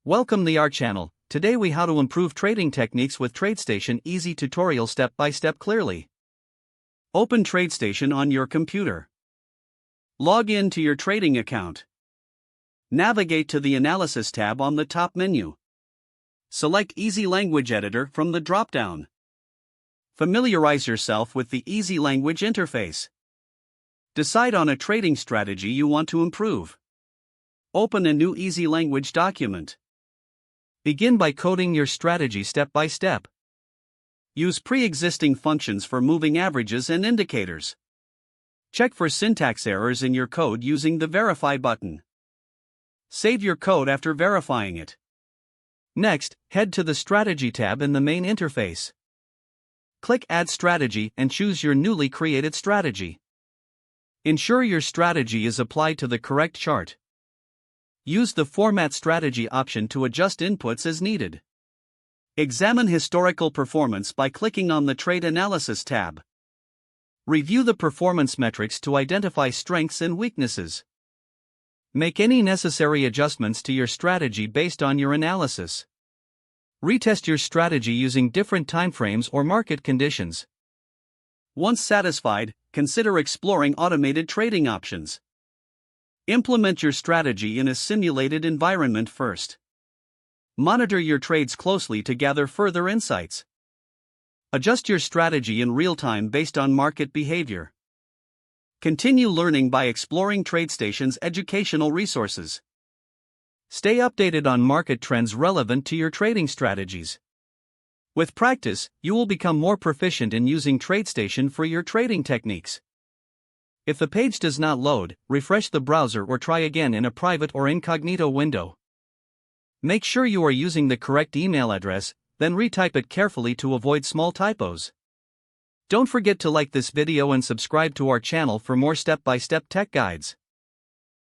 Welcome to our channel. Today we how to improve trading techniques with TradeStation, easy tutorial step by step clearly. Open TradeStation on your computer. Log in to your trading account. Navigate to the Analysis tab on the top menu. Select Easy Language Editor from the drop-down. Familiarize yourself with the Easy Language interface. Decide on a trading strategy you want to improve. Open a new Easy Language document. Begin by coding your strategy step by step. Use pre-existing functions for moving averages and indicators. Check for syntax errors in your code using the Verify button. Save your code after verifying it. Next, head to the Strategy tab in the main interface. Click Add Strategy and choose your newly created strategy. Ensure your strategy is applied to the correct chart. Use the Format Strategy option to adjust inputs as needed. Examine historical performance by clicking on the Trade Analysis tab. Review the performance metrics to identify strengths and weaknesses. Make any necessary adjustments to your strategy based on your analysis. Retest your strategy using different timeframes or market conditions. Once satisfied, consider exploring automated trading options. Implement your strategy in a simulated environment first. Monitor your trades closely to gather further insights. Adjust your strategy in real time based on market behavior. Continue learning by exploring TradeStation's educational resources. Stay updated on market trends relevant to your trading strategies. With practice, you will become more proficient in using TradeStation for your trading techniques. If the page does not load, refresh the browser or try again in a private or incognito window. Make sure you are using the correct email address, then retype it carefully to avoid small typos. Don't forget to like this video and subscribe to our channel for more step-by-step tech guides.